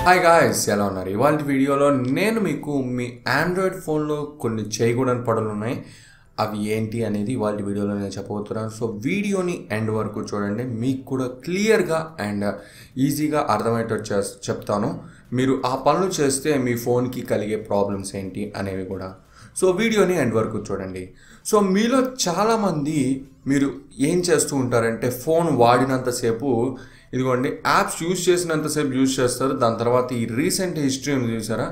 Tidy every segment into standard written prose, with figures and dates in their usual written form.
Hi guys, ఎలా ఉన్నారు? ఇవాళ వీడియోలో నేను మీకు మీ ఆండ్రాయిడ్ ఫోన్లో కొన్ని చేయకూడని పనులు ఉన్నాయి. అవి ఏంటి అనేది ఇవాళ వీడియోలో నేను చెప్పబోతున్నాను. సో వీడియోని ఎండ్ వరకు చూడండి, మీకు కూడా క్లియర్గా అండ్ ఈజీగా అర్థమయ్యేటట్టు చెప్తాను. మీరు ఆ పనులు చేస్తే మీ ఫోన్కి కలిగే ప్రాబ్లమ్స్ ఏంటి అనేవి కూడా. సో వీడియోని ఎండ్ వరకు చూడండి. సో మీలో చాలామంది మీరు ఏం చేస్తూ ఉంటారంటే, ఫోన్ వాడినంతసేపు ఇదిగోండి యాప్స్ యూజ్ చేసినంతసేపు యూజ్ చేస్తారు. దాని తర్వాత ఈ రీసెంట్ హిస్టరీని చూసారా,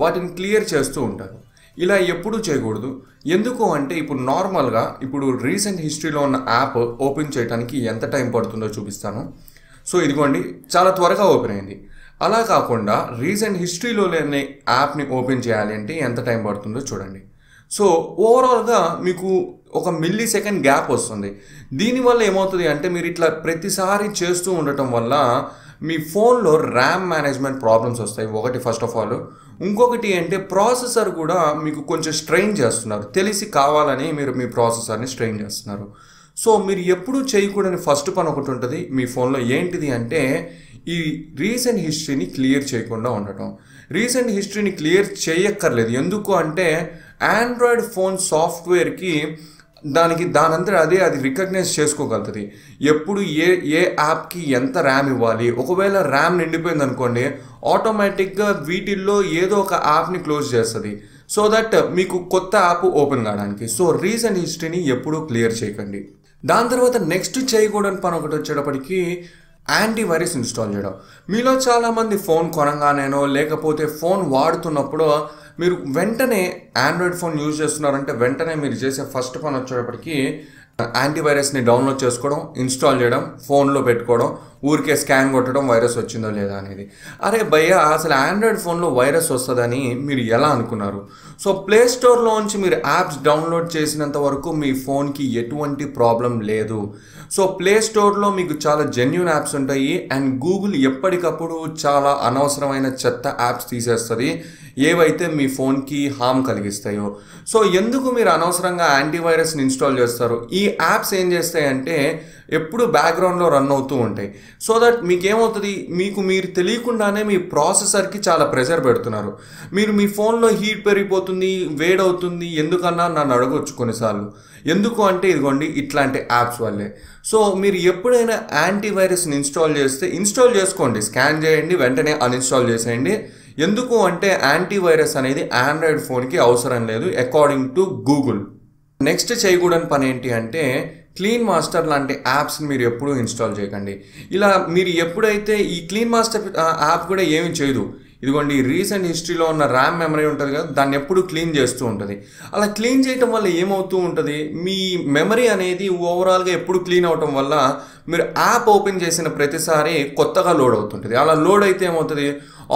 వాటిని క్లియర్ చేస్తూ ఉంటారు. ఇలా ఎప్పుడూ చేయకూడదు. ఎందుకు అంటే, ఇప్పుడు నార్మల్గా ఇప్పుడు రీసెంట్ హిస్టరీలో ఉన్న యాప్ ఓపెన్ చేయడానికి ఎంత టైం పడుతుందో చూపిస్తాను. సో ఇదిగోండి, చాలా త్వరగా ఓపెన్ అయింది. అలా కాకుండా రీసెంట్ హిస్టరీలో లేని యాప్ని ఓపెన్ చేయాలి అంటే ఎంత టైం పడుతుందో చూడండి. సో ఓవరాల్గా మీకు ఒక మిల్లీ సెకండ్ గ్యాప్ వస్తుంది. దీనివల్ల ఏమవుతుంది అంటే, మీరు ఇట్లా ప్రతిసారి చేస్తూ ఉండటం వల్ల మీ ఫోన్లో ర్యామ్ మేనేజ్మెంట్ ప్రాబ్లమ్స్ వస్తాయి. ఒకటి ఫస్ట్ ఆఫ్ ఆల్. ఇంకొకటి అంటే, ప్రాసెసర్ కూడా మీకు కొంచెం స్ట్రెయిన్ చేస్తున్నారు. తెలిసి కావాలని మీరు మీ ప్రాసెసర్ని స్ట్రెయిన్ చేస్తున్నారు. సో మీరు ఎప్పుడూ చేయకూడని ఫస్ట్ పని ఒకటి ఉంటుంది మీ ఫోన్లో. ఏంటిది అంటే, ఈ రీసెంట్ హిస్టరీని క్లియర్ చేయకుండా ఉండటం. రీసెంట్ హిస్టరీని క్లియర్ చేయక్కర్లేదు. ఎందుకు అంటే, ఆండ్రాయిడ్ ఫోన్ సాఫ్ట్వేర్కి దానంతా అది రికగ్నైజ్ చేసుకోగలుగుతుంది. ఎప్పుడు ఏ యాప్కి ఎంత ర్యామ్ ఇవ్వాలి. ఒకవేళ ర్యామ్ నిండిపోయింది అనుకోండి, ఆటోమేటిక్గా వీటిల్లో ఏదో ఒక యాప్ని క్లోజ్ చేస్తుంది, సో దట్ మీకు కొత్త యాప్ ఓపెన్ కావడానికి. సో రీసెంట్ హిస్టరీని ఎప్పుడూ క్లియర్ చేయకండి. దాని తర్వాత నెక్స్ట్ చేయకూడని పని ఒకటి వచ్చేటప్పటికి యాంటీవైరస్ ఇన్స్టాల్ చేయడం. మీలో చాలామంది ఫోన్ కొనగానేనో లేకపోతే ఫోన్ వాడుతున్నప్పుడు మీరు వెంటనే ఆండ్రాయిడ్ ఫోన్ యూజ్ చేస్తున్నారంటే వెంటనే మీరు చేసే ఫస్ట్ పని వచ్చేటప్పటికి యాంటీవైరస్ని డౌన్లోడ్ చేసుకోవడం, ఇన్స్టాల్ చేయడం, ఫోన్లో పెట్టుకోవడం, ఊరికే స్కాన్ కొట్టడం వైరస్ వచ్చిందో లేదా అనేది. అరే భయ్య, అసలు ఆండ్రాయిడ్ ఫోన్లో వైరస్ వస్తుందని మీరు ఎలా అనుకున్నారు? సో ప్లే స్టోర్లోంచి మీరు యాప్స్ డౌన్లోడ్ చేసినంత వరకు మీ ఫోన్కి ఎటువంటి ప్రాబ్లం లేదు. సో ప్లే స్టోర్లో మీకు చాలా జెన్యూన్ యాప్స్ ఉంటాయి. అండ్ గూగుల్ ఎప్పటికప్పుడు చాలా అనవసరమైన చెత్త యాప్స్ తీసేస్తుంది, ఏవైతే మీ ఫోన్కి హామ్ కలిగిస్తాయో. సో ఎందుకు మీరు అనవసరంగా యాంటీవైరస్ని ఇన్స్టాల్ చేస్తారు? ఈ యాప్స్ ఏం చేస్తాయంటే ఎప్పుడు బ్యాక్గ్రౌండ్లో రన్ అవుతూ ఉంటాయి. సో దట్ మీకేమవుతుంది, మీరు తెలియకుండానే మీ ప్రాసెసర్కి చాలా ప్రెషర్ పెడుతున్నారు. మీరు మీ ఫోన్లో హీట్ పెరిగిపోతుంది, వేడవుతుంది. ఎందుకన్నా నన్ను అడగొచ్చు కొన్నిసార్లు. ఎందుకు అంటే ఇదిగోండి ఇట్లాంటి యాప్స్ వల్లే. సో మీరు ఎప్పుడైనా యాంటీవైరస్ని ఇన్స్టాల్ చేసుకోండి, స్కాన్ చేయండి, వెంటనే అన్ఇన్స్టాల్ చేసేయండి. ఎందుకు అంటే యాంటీవైరస్ అనేది ఆండ్రాయిడ్ ఫోన్కి అవసరం లేదు అకార్డింగ్ టు గూగుల్. నెక్స్ట్ చేయకూడని పని ఏంటి అంటే, క్లీన్ మాస్టర్ లాంటి యాప్స్ని మీరు ఎప్పుడూ ఇన్స్టాల్ చేయకండి. ఇలా మీరు ఎప్పుడైతే ఈ క్లీన్ మాస్టర్ యాప్ కూడా ఏమీ చేయదు. ఇదిగోండి రీసెంట్ హిస్టరీలో ఉన్న ర్యామ్ మెమరీ ఉంటుంది కదా, దాన్ని ఎప్పుడు క్లీన్ చేస్తూ ఉంటుంది. అలా క్లీన్ చేయటం వల్ల ఏమవుతూ ఉంటుంది, మీ మెమరీ అనేది ఓవరాల్గా ఎప్పుడు క్లీన్ అవటం వల్ల మీరు యాప్ ఓపెన్ చేసిన ప్రతిసారి కొత్తగా లోడ్ అవుతుంటుంది. అలా లోడ్ అయితే ఏమవుతుంది,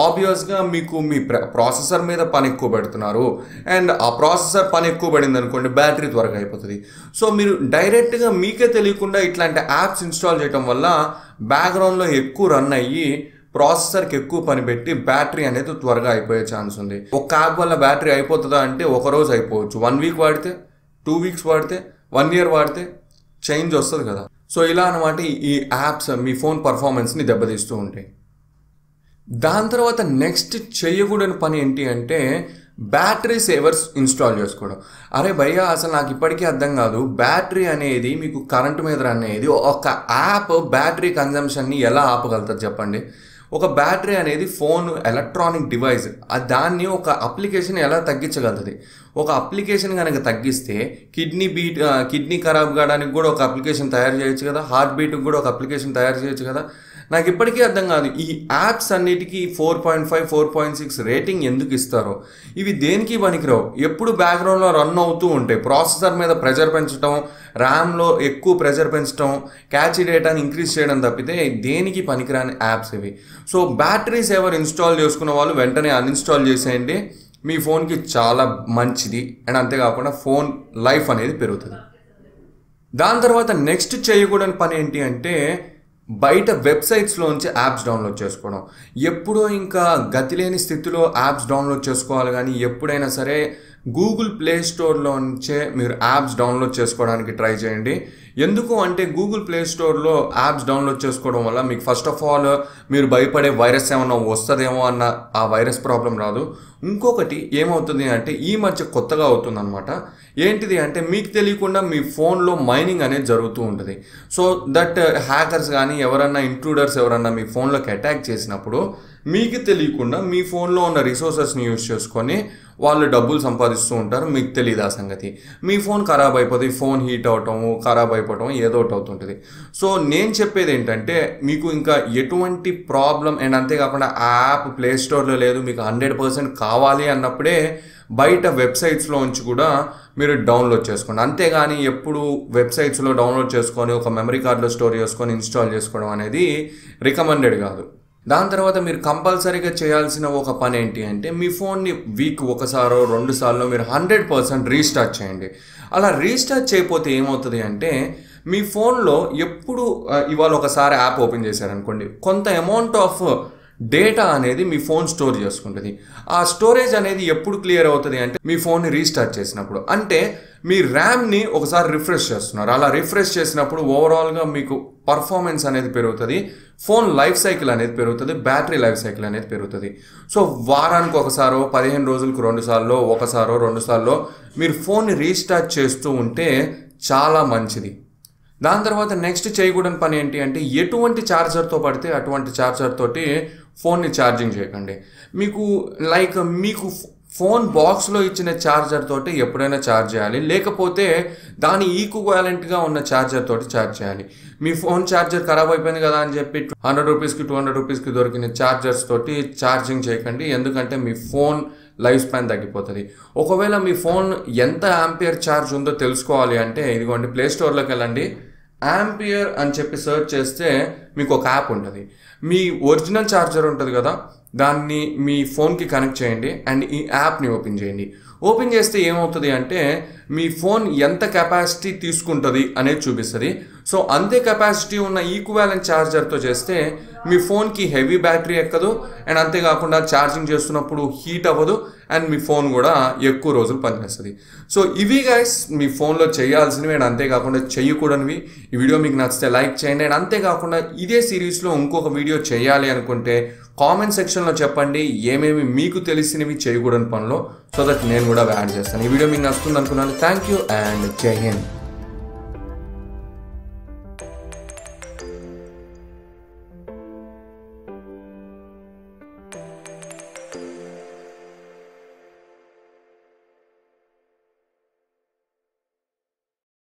ఆబ్వియస్గా మీకు మీ ప్రాసెసర్ మీద పని ఎక్కువ పెడుతున్నారు. అండ్ ఆ ప్రాసెసర్ పని ఎక్కువ పడింది అనుకోండి, బ్యాటరీ త్వరగా అయిపోతుంది. సో మీరు డైరెక్ట్గా మీకే తెలియకుండా ఇట్లాంటి యాప్స్ ఇన్స్టాల్ చేయడం వల్ల బ్యాక్గ్రౌండ్లో ఎక్కువ రన్ అయ్యి ప్రాసెసర్కి ఎక్కువ పని పెట్టి బ్యాటరీ అనేది త్వరగా అయిపోయే ఛాన్స్ ఉంది. ఒక యాప్ వల్ల బ్యాటరీ అయిపోతుందా అంటే, ఒక రోజు అయిపోవచ్చు. 1 వీక్ వాడితే, 2 వీక్స్ వాడితే, 1 ఇయర్ వాడితే చేంజ్ వస్తుంది కదా. సో ఇలా అనమాట ఈ యాప్స్ మీ ఫోన్ పర్ఫార్మెన్స్ని దెబ్బతీస్తూ ఉంటాయి. దాని తర్వాత నెక్స్ట్ చేయకూడని పని ఏంటి అంటే, బ్యాటరీ సేవర్స్ ఇన్స్టాల్ చేసుకోవడం. అరే భయ్య, అసలు నాకు ఇప్పటికీ అర్థం కాదు, బ్యాటరీ అనేది మీకు కరెంటు మీద రన్ అయ్యేది ఒక యాప్ బ్యాటరీ కన్జంప్షన్ని ఎలా ఆపగలుగుతుంది చెప్పండి? ఒక బ్యాటరీ అనేది ఫోన్ ఎలక్ట్రానిక్ డివైస్, దాన్ని ఒక అప్లికేషన్ ఎలా తగ్గించగలుగుతుంది? ఒక అప్లికేషన్ కనుక తగ్గిస్తే కిడ్నీ ఖరాబ్ కావడానికి కూడా ఒక అప్లికేషన్ తయారు చేయొచ్చు కదా, హార్ట్ బీట్కి కూడా ఒక అప్లికేషన్ తయారు చేయొచ్చు కదా. నాకు ఇప్పటికీ అర్థం కాదు, ఈ యాప్స్ అన్నిటికీ 4.5, 4.6 రేటింగ్ ఎందుకు ఇస్తారో. ఇవి దేనికి పనికిరావు, ఎప్పుడు బ్యాక్గ్రౌండ్లో రన్ అవుతూ ఉంటాయి. ప్రాసెసర్ మీద ప్రెషర్ పెంచడం, ర్యామ్లో ఎక్కువ ప్రెషర్ పెంచడం, క్యాచీ డేటాని ఇంక్రీజ్ చేయడం తప్పితే దేనికి పనికిరాని యాప్స్ ఇవి. సో బ్యాటరీ సేవర్ ఇన్స్టాల్ చేసుకున్న వాళ్ళు వెంటనే అన్ఇన్స్టాల్ చేసేయండి. మీ ఫోన్కి చాలా మంచిది. అండ్ అంతేకాకుండా ఫోన్ లైఫ్ అనేది పెరుగుతుంది. దాని తర్వాత నెక్స్ట్ చేయకూడని పని ఏంటి అంటే, బయట వెబ్సైట్స్లోంచి యాప్స్ డౌన్లోడ్ చేసుకోవడం. ఎప్పుడో ఇంకా గతి లేని స్థితిలో యాప్స్ డౌన్లోడ్ చేసుకోవాలి, కానీ ఎప్పుడైనా సరే గూగుల్ ప్లే స్టోర్లో నుంచే మీరు యాప్స్ డౌన్లోడ్ చేసుకోవడానికి ట్రై చేయండి. ఎందుకు అంటే గూగుల్ ప్లే స్టోర్లో యాప్స్ డౌన్లోడ్ చేసుకోవడం వల్ల మీకు ఫస్ట్ ఆఫ్ ఆల్ మీరు భయపడే వైరస్ ఏమన్నా వస్తుందేమో అన్న ఆ వైరస్ ప్రాబ్లం రాదు. ఇంకొకటి ఏమవుతుంది అంటే ఈ మధ్య కొత్తగా అవుతుందన్నమాట. ఏంటిది అంటే మీకు తెలియకుండా మీ ఫోన్లో మైనింగ్ అనేది జరుగుతూ ఉంటుంది. సో దట్ హ్యాకర్స్ కానీ ఎవరన్నా ఇంట్రూడర్స్ ఎవరన్నా మీ ఫోన్లోకి అటాక్ చేసినప్పుడు మీకు తెలియకుండా మీ ఫోన్లో ఉన్న రిసోర్సెస్ని యూజ్ చేసుకొని వాళ్ళు డబ్బులు సంపాదిస్తూ ఉంటారు. మీకు తెలియదు ఆ సంగతి. మీ ఫోన్ ఖరాబ్ అయిపోతుంది, ఫోన్ హీట్ అవటము, ఖరాబ్ అయిపోవటం ఏదో ఒకటి అవుతుంటుంది. సో నేను చెప్పేది ఏంటంటే మీకు ఇంకా ఎటువంటి ప్రాబ్లం అండ్ అంతేకాకుండా ఆ యాప్ ప్లే స్టోర్లో లేదు, మీకు 100% కావాలి అన్నప్పుడే బయట వెబ్సైట్స్లో ఉంచి కూడా మీరు డౌన్లోడ్ చేసుకోండి. అంతేగాని ఎప్పుడు వెబ్సైట్స్లో డౌన్లోడ్ చేసుకొని ఒక మెమరీ కార్డులో స్టోర్ చేసుకొని ఇన్స్టాల్ చేసుకోవడం అనేది రికమెండెడ్ కాదు. దాని తర్వాత మీరు కంపల్సరీగా చేయాల్సిన ఒక పని ఏంటి అంటే మీ ఫోన్ని వీక్ ఒకసారో 2 సార్లు మీరు 100% రీస్టార్ట్ చేయండి. అలా రీస్టార్ట్ చేయకపోతే ఏమవుతుంది అంటే మీ ఫోన్లో ఎప్పుడు ఇవాళ ఒకసారి యాప్ ఓపెన్ చేశారనుకోండి, కొంత అమౌంట్ ఆఫ్ డేటా అనేది మీ ఫోన్ స్టోర్ చేసుకుంటుంది. ఆ స్టోరేజ్ అనేది ఎప్పుడు క్లియర్ అవుతుంది అంటే మీ ఫోన్ని రీస్టార్ట్ చేసినప్పుడు. అంటే మీ ర్యామ్ని ఒకసారి రిఫ్రెష్ చేస్తున్నారు. అలా రిఫ్రెష్ చేసినప్పుడు ఓవరాల్గా మీకు పర్ఫార్మెన్స్ అనేది పెరుగుతుంది, ఫోన్ లైఫ్ సైకిల్ అనేది పెరుగుతుంది, బ్యాటరీ లైఫ్ సైకిల్ అనేది పెరుగుతుంది. సో వారానికి ఒకసారో 15 రోజులకు 2 సార్లు ఒకసారో 2 సార్లు మీరు ఫోన్ని రీస్టార్ట్ చేస్తూ ఉంటే చాలా మంచిది. దాని తర్వాత నెక్స్ట్ చేయకూడని పని ఏంటి అంటే ఎటువంటి ఛార్జర్తో పడితే అటువంటి ఛార్జర్ తోటి ఫోన్ని ఛార్జింగ్ చేయకండి. మీకు ఫోన్ బాక్స్లో ఇచ్చిన ఛార్జర్ తోటి ఎప్పుడైనా ఛార్జ్ చేయాలి, లేకపోతే దాని ఈక్వాలెంట్గా ఉన్న ఛార్జర్ తోటి ఛార్జ్ చేయాలి. మీ ఫోన్ ఛార్జర్ ఖరాబ్ అయిపోయింది కదా అని చెప్పి 100 రూపీస్కి 200 రూపీస్కి దొరికిన ఛార్జర్స్ తోటి ఛార్జింగ్ చేయకండి. ఎందుకంటే మీ ఫోన్ లైఫ్ స్పాన్ తగ్గిపోతుంది. ఒకవేళ మీ ఫోన్ ఎంత యాంపియర్ ఛార్జ్ ఉందో తెలుసుకోవాలి అంటే ఇదిగోండి ప్లే స్టోర్లోకి వెళ్ళండి, యాంపియర్ అని చెప్పి సెర్చ్ చేస్తే మీకు ఒక యాప్ ఉంటుంది. మీ ఒరిజినల్ ఛార్జర్ ఉంటుంది కదా, దాన్ని మీ ఫోన్కి కనెక్ట్ చేయండి అండ్ ఈ యాప్ని ఓపెన్ చేయండి. ఓపెన్ చేస్తే ఏమవుతుంది అంటే మీ ఫోన్ ఎంత కెపాసిటీ తీసుకుంటుంది అనేది చూపిస్తుంది. సో అంతే కెపాసిటీ ఉన్న ఈక్వాలెంట్ ఛార్జర్తో చేస్తే మీ ఫోన్కి హెవీ బ్యాటరీ ఎక్కదు అండ్ అంతేకాకుండా ఛార్జింగ్ చేస్తున్నప్పుడు హీట్ అవ్వదు అండ్ మీ ఫోన్ కూడా ఎక్కువ రోజులు పనిచేస్తుంది. సో ఇవి గైస్ మీ ఫోన్లో చేయాల్సినవి అండ్ అంతేకాకుండా చేయకూడనివి. ఈ వీడియో మీకు నచ్చితే లైక్ చేయండి అండ్ అంతేకాకుండా ఇదే సిరీస్లో ఇంకొక వీడియో చేయాలి అనుకుంటే కామెంట్ సెక్షన్లో చెప్పండి ఏమేమి మీకు తెలిసినవి చేయకూడని పనులు, సో దట్ నేను కూడా యాడ్ చేస్తాను. ఈ వీడియో మీకు నచ్చుతుంది అనుకున్నాను. థ్యాంక్ యూ అండ్ జై హింద్.